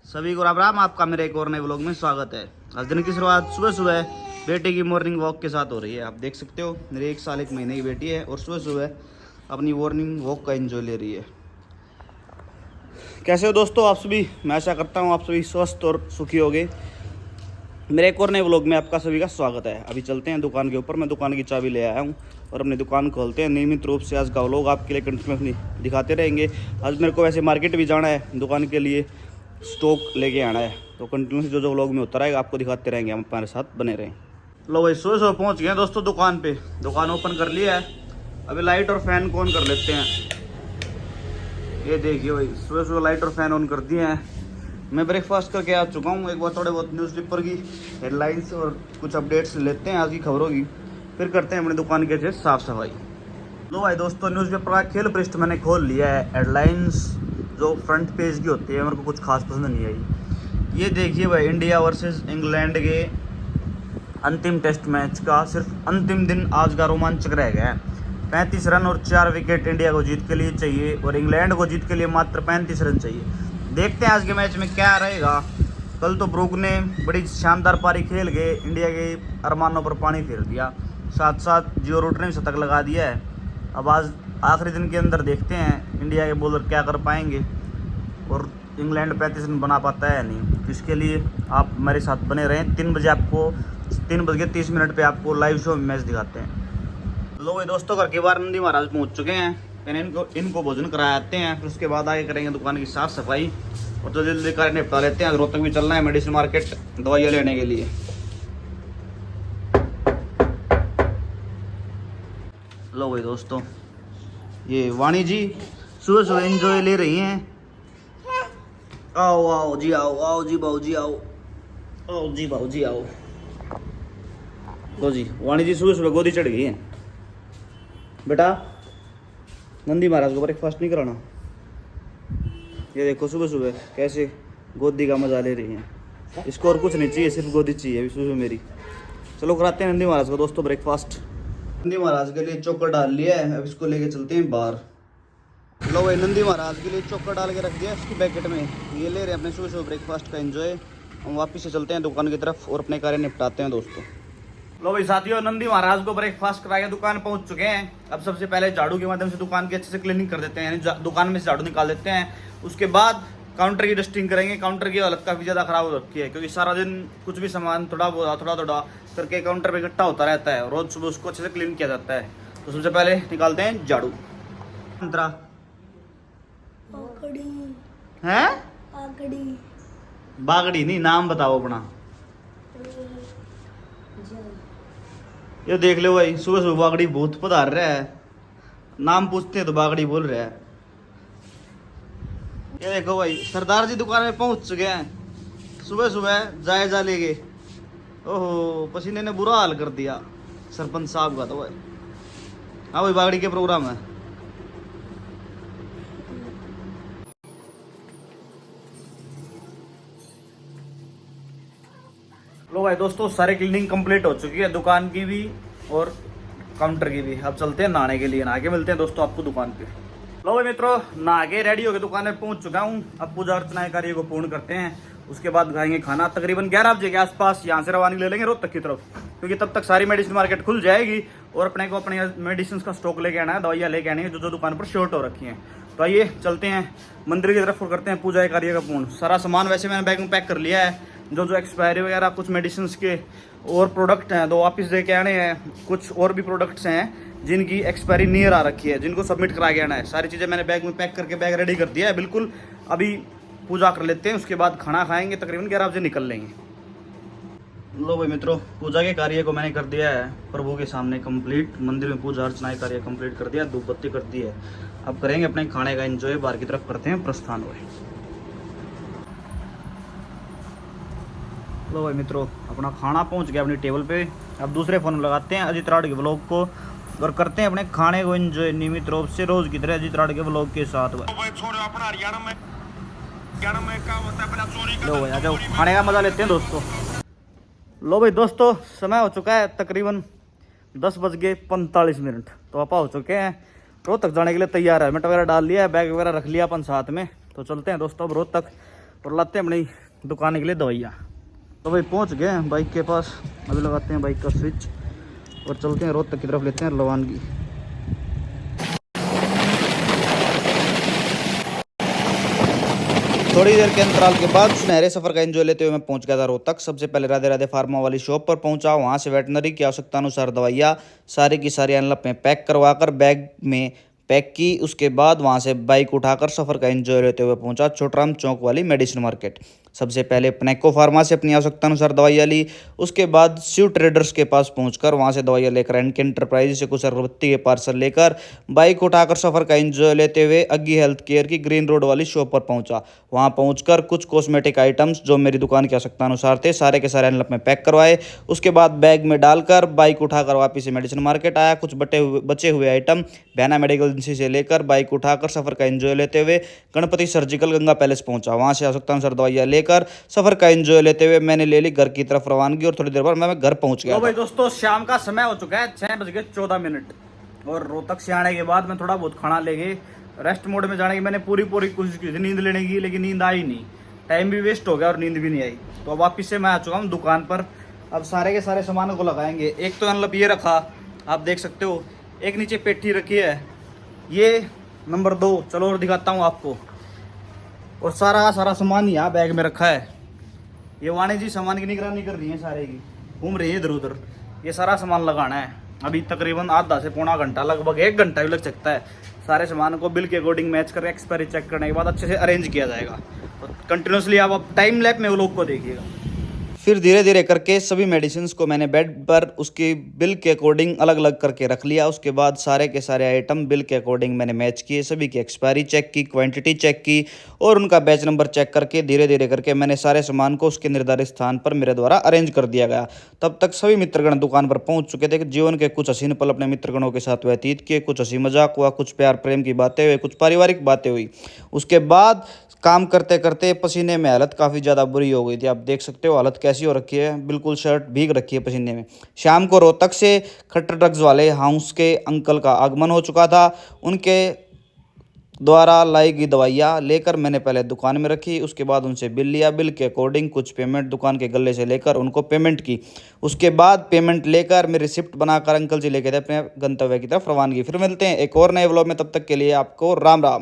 सभी को राम राम। आपका मेरे एक और नए व्लॉग में स्वागत है। आज दिन की शुरुआत सुबह सुबह बेटे की मॉर्निंग वॉक के साथ हो रही है। आप देख सकते हो मेरी 1 साल 1 महीने की बेटी है और सुबह सुबह अपनी मॉर्निंग वॉक का एंजॉय ले रही है। कैसे हो दोस्तों आप सभी? मैं आशा करता हूँ आप सभी स्वस्थ और सुखी होंगे। मेरे एक और नए व्लॉग में आपका सभी का स्वागत है। अभी चलते हैं दुकान के ऊपर। मैं दुकान की चाबी ले आया हूँ और अपनी दुकान खोलते हैं। नियमित रूप से आज का व्लॉग आपके लिए कंटिन्यूसली दिखाते रहेंगे। आज मेरे को वैसे मार्केट भी जाना है, दुकान के लिए स्टॉक लेके आना है, तो कंटिन्यूसली जो व्लॉग में होता रहेगा आपको दिखाते रहेंगे। हम हमारे साथ बने रहें। लो भाई सुबह सुबह पहुँच गए दोस्तों दुकान पे। दुकान ओपन कर लिया है। अभी लाइट और फैन को ऑन कर लेते हैं। ये देखिए भाई सुबह सुबह लाइट और फैन ऑन कर दिए हैं। मैं ब्रेकफास्ट करके आ चुका हूँ। एक बार थोड़े बहुत न्यूज़पेपर की हेडलाइंस और कुछ अपडेट्स लेते हैं आज की खबरों की, फिर करते हैं अपनी दुकान के साफ सफाई। लो भाई दोस्तों न्यूज़पेपर का खेल पृष्ठ मैंने खोल लिया है। हेडलाइंस जो फ्रंट पेज की होती है मेरे को कुछ खास पसंद नहीं आई। ये देखिए भाई इंडिया वर्सेस इंग्लैंड के अंतिम टेस्ट मैच का सिर्फ अंतिम दिन आज का रोमांचक रह गया है। 35 रन और 4 विकेट इंडिया को जीत के लिए चाहिए और इंग्लैंड को जीत के लिए मात्र 35 रन चाहिए। देखते हैं आज के मैच में क्या रहेगा। कल तो ब्रूक ने बड़ी शानदार पारी खेल के इंडिया के अरमानों पर पानी फेर दिया, साथ साथ जियो रूट ने भी शतक लगा दिया है। अब आज आखिरी दिन के अंदर देखते हैं इंडिया के बॉलर क्या कर पाएंगे और इंग्लैंड 35 रन बना पाता है या नहीं। इसके लिए आप मेरे साथ बने रहें। 3 बजे आपको 3:30 पे आपको लाइव शो में मैच दिखाते हैं। लो भाई दोस्तों घर के बाहर नंदी महाराज पहुंच चुके हैं। पहले इनको भोजन कराते हैं, फिर उसके बाद आगे करेंगे दुकान की साफ सफाई और तो जल्दी कार्य निपटा लेते हैं। रोहतक भी चलना है मेडिसिन मार्केट दवाइयाँ लेने के लिए। लो भाई दोस्तों ये वाणी जी सुबह सुबह एंजॉय ले रही हैं। आओ आओ जी आओ, आओ जी बाऊ जी आओ, आओ जी बाऊ जी आओ। लो जी वाणी जी सुबह सुबह गोदी चढ़ गई हैं। बेटा नंदी महाराज को ब्रेकफास्ट नहीं कराना। ये देखो सुबह सुबह कैसे गोदी का मजा ले रही हैं। इसको और कुछ नहीं चाहिए, सिर्फ गोदी चाहिए अभी सुबह मेरी। चलो कराते हैं नंदी महाराज को दोस्तों ब्रेकफास्ट। नंदी महाराज के लिए चोकर डाल लिया है, अब इसको लेके चलते हैं बाहर। लो भाई नंदी महाराज के लिए चोकर डाल के रख दिया इसकी पैकेट में। ये ले रहे हैं अपने सुबह सुबह ब्रेकफास्ट का एंजॉय। हम वापस से चलते हैं दुकान की तरफ और अपने कार्य निपटाते हैं दोस्तों। लो भाई साथियों नंदी महाराज को ब्रेकफास्ट कराया दुकान पहुंच चुके हैं। अब सबसे पहले झाड़ू के माध्यम से दुकान की अच्छे से क्लीनिंग कर देते हैं, यानी दुकान में से झाड़ू निकाल देते हैं। उसके बाद काउंटर की डस्टिंग करेंगे। काउंटर की हालत काफ़ी ज़्यादा खराब हो रखी है क्योंकि सारा दिन कुछ भी सामान थोड़ा करके काउंटर पे इकट्ठा होता रहता है। रोज सुबह उसको अच्छे से क्लीन किया जाता है। तो सबसे पहले निकालते हैं झाड़ू। है बागड़ी नहीं, नाम बताओ अपना। ये देख लो भाई सुबह सुबह बागड़ी बहुत पधार रहा है। नाम पूछते हैं तो बागड़ी बोल रहा है। ये देखो भाई सरदार जी दुकान में पहुंच चुके हैं। सुबह सुबह जायजा लेके ओहो पसीने ने बुरा हाल कर दिया सरपंच साहब का। तो भाई हाँ भाई बागड़ी के प्रोग्राम है। लो भाई दोस्तों सारी क्लीनिंग कंप्लीट हो चुकी है, दुकान की भी और काउंटर की भी। अब चलते हैं नहाने के लिए। नहा के मिलते हैं दोस्तों आपको दुकान पे। लो भाई मित्रों नहा के रेडी होकर दुकान में पहुंच चुका हूँ। अब पूजा अर्चना कार्य को पूर्ण करते हैं, उसके बाद खाएंगे खाना। तकरीबन 11 बजे के आसपास यहाँ से रवानी ले लेंगे रोहतक की तरफ, क्योंकि तब तक सारी मेडिसिन मार्केट खुल जाएगी और अपने को अपने मेडिसिन का स्टॉक लेके आना है, दवाइयाँ लेके आनी है जो दुकान पर शॉर्ट हो रखी हैं। तो आइए चलते हैं मंदिर की तरफ और करते हैं पूजा कार्य का पूर्ण। सारा सामान वैसे मैंने बैग में पैक कर लिया है। जो एक्सपायरी वगैरह कुछ मेडिसिन के और प्रोडक्ट हैं तो वापस दे के आने हैं। कुछ और भी प्रोडक्ट्स हैं जिनकी एक्सपायरी नियर आ रखी है, जिनको सबमिट करा के आना है। सारी चीज़ें मैंने बैग में पैक करके बैग रेडी कर दिया है बिल्कुल। अभी पूजा कर लेते हैं, उसके बाद खाना खाएंगे। तकरीबन 11 बजे निकल लेंगे। लो भाई मित्रों पूजा के कार्य को मैंने कर दिया है प्रभु के सामने कंप्लीट। मंदिर में पूजा अर्चना कार्य कंप्लीट कर दिया, धूप बत्ती कर दी है। अब करेंगे अपने खाने का एंजॉय। बाहर की तरफ करते हैं प्रस्थान हुए। लो भाई मित्रों अपना खाना पहुंच गया अपनी टेबल पे। अब दूसरे फोन लगाते हैं अजीत राड के व्लॉग को और करते हैं अपने खाने को एंजॉय नियमित रूप से रोज की तरह अजीत राड के व्लॉग के साथ। लो भाई आ जाओ खाने का मजा लेते हैं दोस्तों। लो भाई दोस्तों समय हो चुका है तकरीबन 10:45। तो आपा हो चुके हैं रोहतक जाने के लिए तैयार है। हेलमेट वगैरह डाल लिया है, बैग वगैरह रख लिया अपन साथ में। तो चलते हैं दोस्तों अब रोहतक। और लाते हैं अपनी दुकान के लिए दवाइयाँ। तो भाई पहुँच गए हैं बाइक के पास, अभी लगाते हैं बाइक का स्विच और चलते हैं रोहतक की तरफ, लेते हैं रवानगी। थोड़ी देर के अंतराल के बाद सुनहरे सफर का एंजॉय लेते हुए मैं पहुंच गया था रोहतक। सबसे पहले राधे राधे फार्मा वाली शॉप पर पहुंचा। वहां से वेटनरी की आवश्यकता अनुसार दवाइयाँ सारी की सारी एनवलप में पैक करवाकर बैग में पैक की। उसके बाद वहां से बाइक उठाकर सफर का एंजॉय लेते हुए पहुंचा छोटराम चौक वाली मेडिसिन मार्केट। सबसे पहले पनेको फार्मा से अपनी आवश्यकता अनुसार दवाइयाँ ली। उसके बाद शिव ट्रेडर्स के पास पहुंचकर वहां से दवाइयाँ लेकर एनके एंटरप्राइज से कुछ अगरबत्ती के पार्सल लेकर बाइक उठाकर सफर का एंजॉय लेते हुए अग्गी हेल्थ केयर की ग्रीन रोड वाली शॉप पर पहुंचा। वहां पहुंचकर कुछ कॉस्मेटिक आइटम्स जो मेरी दुकान की आवश्यकता अनुसार थे सारे के सारे एनवलप में पैक करवाए। उसके बाद बैग में डालकर बाइक उठाकर वापस से मेडिसिन मार्केट आया। कुछ बचे हुए आइटम बयाना मेडिकल एजेंसी से लेकर बाइक उठाकर सफर का एंजॉय लेते हुए गणपति सर्जिकल गंगा पैलेस पहुंचा। वहां से आवश्यकता अनुसार दवाइयाँ लेकर सफर का एंजॉय लेते हुए मैंने ले ली घर की तरफ रवानगी और थोड़ी देर बाद मैं घर पहुंच गया। तो भाई दोस्तों शाम का समय हो चुका है 6:14 और रोहतक से आने के बाद मैं थोड़ा बहुत खाना लेके रेस्ट मोड में जाने की मैंने पूरी कोशिश की थी नींद लेने की, लेकिन नींद आई नहीं, टाइम भी वेस्ट हो गया और नींद भी नहीं आई। तो अब वापिस से मैं आ चुका हूँ दुकान पर। अब सारे के सारे सामान को लगाएंगे। एक तो एनवलप ये रखा, आप देख सकते हो, एक नीचे पेटी रखी है, ये नंबर 2, चलो और दिखाता हूँ आपको। और सारा सामान यहाँ बैग में रखा है। ये वाणी जी सामान की निगरानी कर रही है, सारे की घूम रही है इधर उधर। ये सारा सामान लगाना है। अभी तकरीबन आधा से पौना घंटा, लगभग 1 घंटा भी लग सकता है। सारे सामान को बिल के अकॉर्डिंग मैच कर एक्सपायरी चेक करने के बाद अच्छे से अरेंज किया जाएगा। तो कंटिन्यूसली आप अब टाइम लैप में वो लोग को देखिएगा। फिर धीरे धीरे करके सभी मेडिसिन को मैंने बेड पर उसकी बिल के अकॉर्डिंग अलग अलग करके रख लिया। उसके बाद सारे के सारे आइटम बिल के अकॉर्डिंग मैंने मैच किए, सभी की एक्सपायरी चेक की, क्वांटिटी चेक की और उनका बैच नंबर चेक करके धीरे धीरे करके मैंने सारे सामान को उसके निर्धारित स्थान पर मेरे द्वारा अरेंज कर दिया गया। तब तक सभी मित्रगण दुकान पर पहुंच चुके थे। जीवन के कुछ हसीन पल अपने मित्रगणों के साथ व्यतीत किए, कुछ हंसी मजाक हुआ, कुछ प्यार प्रेम की बातें हुई, कुछ पारिवारिक बातें हुई। उसके बाद काम करते करते पसीने में हालत काफ़ी ज़्यादा बुरी हो गई थी। आप देख सकते हो हालत कैसी हो रखी है, बिल्कुल शर्ट भीग रखी है पसीने में। शाम को रोहतक से खट्टर ड्रग्स वाले हाउस के अंकल का आगमन हो चुका था। उनके द्वारा लाई गई दवाइयाँ लेकर मैंने पहले दुकान में रखी। उसके बाद उनसे बिल लिया, बिल के अकॉर्डिंग कुछ पेमेंट दुकान के गले से लेकर उनको पेमेंट की। उसके बाद पेमेंट लेकर मेरी रिसिप्ट बनाकर अंकल जी लेके थे अपने गंतव्य की तरफ रवानगी। फिर मिलते हैं एक और नए व्लॉग में, तब तक के लिए आपको राम राम।